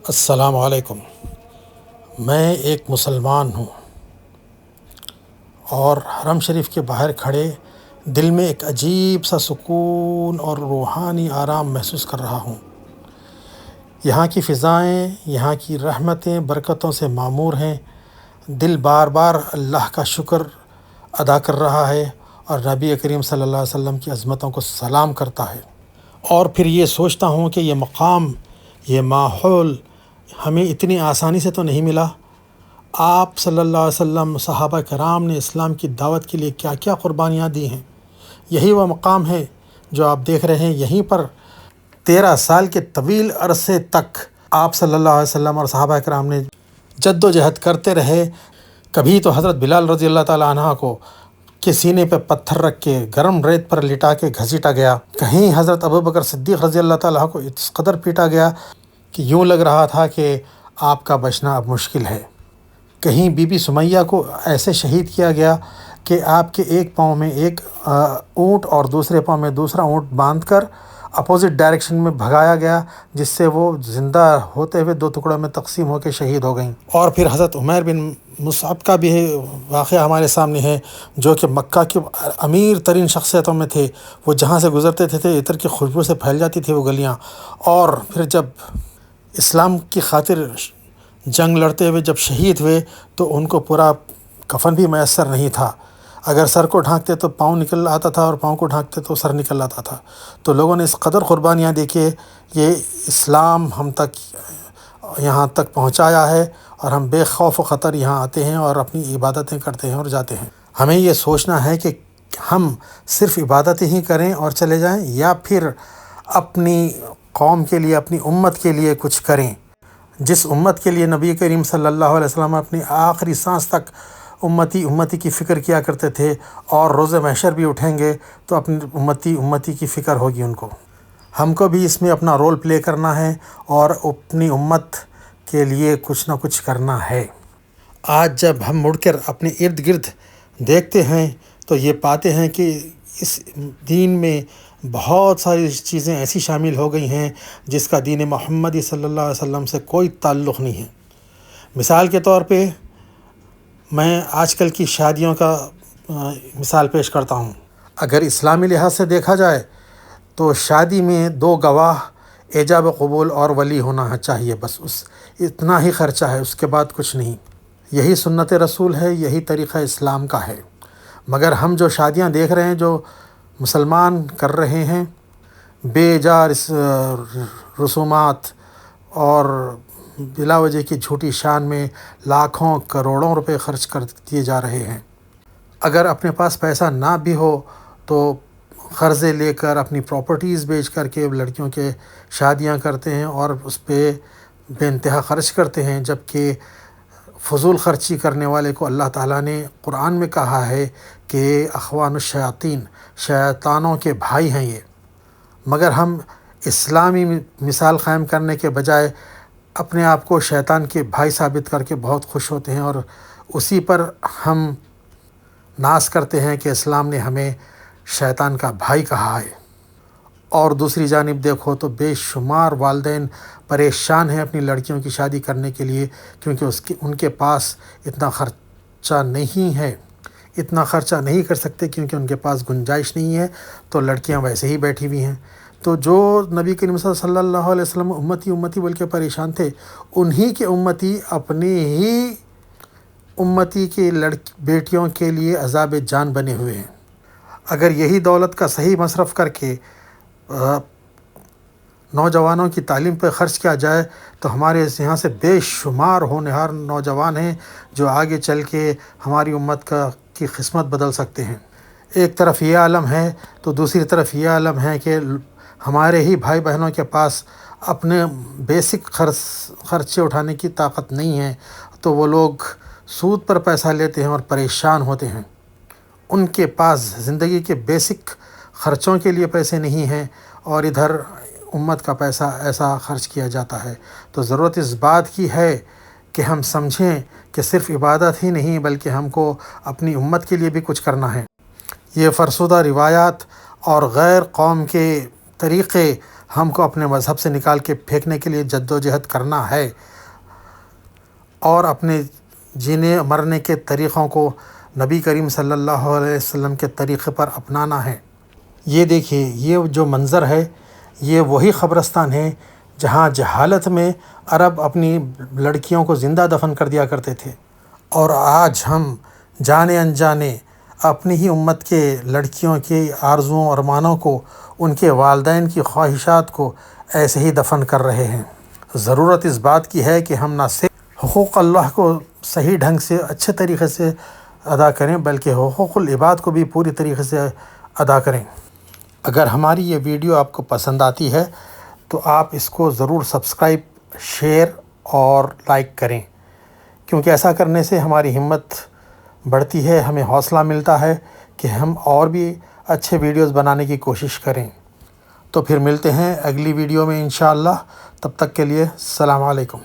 السلام علیکم۔ میں ایک مسلمان ہوں اور حرم شریف کے باہر کھڑے دل میں ایک عجیب سا سکون اور روحانی آرام محسوس کر رہا ہوں۔ یہاں کی فضائیں، یہاں کی رحمتیں برکتوں سے معمور ہیں۔ دل بار بار اللہ کا شکر ادا کر رہا ہے اور نبی کریم صلی اللہ علیہ وسلم کی عظمتوں کو سلام کرتا ہے، اور پھر یہ سوچتا ہوں کہ یہ مقام، یہ ماحول ہمیں اتنی آسانی سے تو نہیں ملا۔ آپ صلی اللہ علیہ وسلم، صحابہ کرام نے اسلام کی دعوت کے لیے کیا کیا قربانیاں دی ہیں۔ یہی وہ مقام ہے جو آپ دیکھ رہے ہیں۔ یہیں پر 13 سال کے طویل عرصے تک آپ صلی اللہ علیہ وسلم اور صحابہ کرام نے جد و جہد کرتے رہے۔ کبھی تو حضرت بلال رضی اللہ تعالیٰ عنہ کو کے سینے پہ پتھر رکھ کے گرم ریت پر لٹا کے گھسیٹا گیا، کہیں حضرت ابوبکر صدیق رضی اللہ تعالیٰ کو اس قدر پیٹا گیا کہ یوں لگ رہا تھا کہ آپ کا بچنا اب مشکل ہے۔ کہیں بی بی سمیہ کو ایسے شہید کیا گیا کہ آپ کے ایک پاؤں میں ایک اونٹ اور دوسرے پاؤں میں دوسرا اونٹ باندھ کر اپوزٹ ڈائریکشن میں بھگایا گیا، جس سے وہ زندہ ہوتے ہوئے 2 ٹکڑوں میں تقسیم ہو کے شہید ہو گئیں۔ اور پھر حضرت عمیر بن مصعب کا بھی واقعہ ہمارے سامنے ہے، جو کہ مکہ کے امیر ترین شخصیتوں میں تھے۔ وہ جہاں سے گزرتے تھے عطر کی خوشبو سے پھیل جاتی تھی وہ گلیاں، اور پھر جب اسلام کی خاطر جنگ لڑتے ہوئے جب شہید ہوئے تو ان کو پورا کفن بھی میسر نہیں تھا۔ اگر سر کو ڈھانکتے تو پاؤں نکل آتا تھا، اور پاؤں کو ڈھانکتے تو سر نکل آتا تھا۔ تو لوگوں نے اس قدر قربانیاں دی کہ یہ اسلام ہم تک یہاں تک پہنچایا ہے، اور ہم بے خوف و خطر یہاں آتے ہیں اور اپنی عبادتیں کرتے ہیں اور جاتے ہیں۔ ہمیں یہ سوچنا ہے کہ ہم صرف عبادتیں ہی کریں اور چلے جائیں، یا پھر اپنی قوم کے لیے، اپنی امت کے لیے کچھ کریں۔ جس امت کے لیے نبی کریم صلی اللہ علیہ وسلم اپنی آخری سانس تک امتی امتی کی فکر کیا کرتے تھے، اور روز محشر بھی اٹھیں گے تو اپنی امتی کی فکر ہوگی ان کو۔ ہم کو بھی اس میں اپنا رول پلے کرنا ہے اور اپنی امت کے لیے کچھ نہ کچھ کرنا ہے۔ آج جب ہم مڑ کر اپنے ارد گرد دیکھتے ہیں تو یہ پاتے ہیں کہ اس دین میں بہت ساری چیزیں ایسی شامل ہو گئی ہیں جس کا دین محمدی صلی اللہ علیہ وسلم سے کوئی تعلق نہیں ہے۔ مثال کے طور پہ میں آج کل کی شادیوں کا مثال پیش کرتا ہوں۔ اگر اسلامی لحاظ سے دیکھا جائے تو شادی میں 2 گواہ، ایجاب قبول اور ولی ہونا چاہیے، بس اتنا ہی خرچہ ہے، اس کے بعد کچھ نہیں۔ یہی سنت رسول ہے، یہی طریقہ اسلام کا ہے۔ مگر ہم جو شادیاں دیکھ رہے ہیں، جو مسلمان کر رہے ہیں، بے جا رسومات اور بلا وجہ کی جھوٹی شان میں لاکھوں کروڑوں روپے خرچ کر دیے جا رہے ہیں۔ اگر اپنے پاس پیسہ نہ بھی ہو تو قرضے لے کر، اپنی پراپرٹیز بیچ کر کے لڑکیوں کے شادیاں کرتے ہیں اور اس پہ بے انتہا خرچ کرتے ہیں، جبکہ فضول خرچی کرنے والے کو اللہ تعالیٰ نے قرآن میں کہا ہے کہ اخوان الشیاطین، شیطانوں کے بھائی ہیں یہ۔ مگر ہم اسلامی مثال قائم کرنے کے بجائے اپنے آپ کو شیطان کے بھائی ثابت کر کے بہت خوش ہوتے ہیں، اور اسی پر ہم ناز کرتے ہیں کہ اسلام نے ہمیں شیطان کا بھائی کہا ہے۔ اور دوسری جانب دیکھو تو بے شمار والدین پریشان ہیں اپنی لڑکیوں کی شادی کرنے کے لیے، کیونکہ ان کے پاس اتنا خرچہ نہیں ہے، اتنا خرچہ نہیں کر سکتے، کیونکہ ان کے پاس گنجائش نہیں ہے، تو لڑکیاں ویسے ہی بیٹھی ہوئی ہیں۔ تو جو نبی کریم صلی اللہ علیہ وسلم امتی بول کے پریشان تھے، انہی کے امتی اپنے ہی امتی کے بیٹیوں کے لیے عذاب جان بنے ہوئے ہیں۔ اگر یہی دولت کا صحیح مصرف کر کے نوجوانوں کی تعلیم پہ خرچ کیا جائے تو ہمارے یہاں سے بے شمار ہونہار نوجوان ہیں جو آگے چل کے ہماری امت کی قسمت بدل سکتے ہیں۔ ایک طرف یہ عالم ہے تو دوسری طرف یہ عالم ہے کہ ہمارے ہی بھائی بہنوں کے پاس اپنے بیسک خرچے اٹھانے کی طاقت نہیں ہے، تو وہ لوگ سود پر پیسہ لیتے ہیں اور پریشان ہوتے ہیں۔ ان کے پاس زندگی کے بیسک خرچوں کے لیے پیسے نہیں ہیں، اور ادھر امت کا پیسہ ایسا خرچ کیا جاتا ہے۔ تو ضرورت اس بات کی ہے کہ ہم سمجھیں کہ صرف عبادت ہی نہیں بلکہ ہم کو اپنی امت کے لیے بھی کچھ کرنا ہے۔ یہ فرسودہ روایات اور غیر قوم کے طریقے ہم کو اپنے مذہب سے نکال کے پھینکنے کے لیے جد و جہد کرنا ہے اور اپنے جینے مرنے کے طریقوں کو نبی کریم صلی اللہ علیہ وسلم کے طریقے پر اپنانا ہے۔ یہ دیکھیے، یہ جو منظر ہے یہ وہی قبرستان ہے جہاں جہالت میں عرب اپنی لڑکیوں کو زندہ دفن کر دیا کرتے تھے، اور آج ہم جانے انجانے اپنی ہی امت کے لڑکیوں کے آرزوؤں اور ارمانوں کو، ان کے والدین کی خواہشات کو ایسے ہی دفن کر رہے ہیں۔ ضرورت اس بات کی ہے کہ ہم نہ صرف حقوق اللہ کو صحیح ڈھنگ سے اچھے طریقے سے ادا کریں بلکہ حقوق العباد کو بھی پوری طریقے سے ادا کریں۔ اگر ہماری یہ ویڈیو آپ کو پسند آتی ہے تو آپ اس کو ضرور سبسکرائب، شیئر اور لائک کریں، کیونکہ ایسا کرنے سے ہماری ہمت بڑھتی ہے، ہمیں حوصلہ ملتا ہے کہ ہم اور بھی اچھے ویڈیوز بنانے کی کوشش کریں۔ تو پھر ملتے ہیں اگلی ویڈیو میں انشاءاللہ، تب تک کے لیے السلام علیکم۔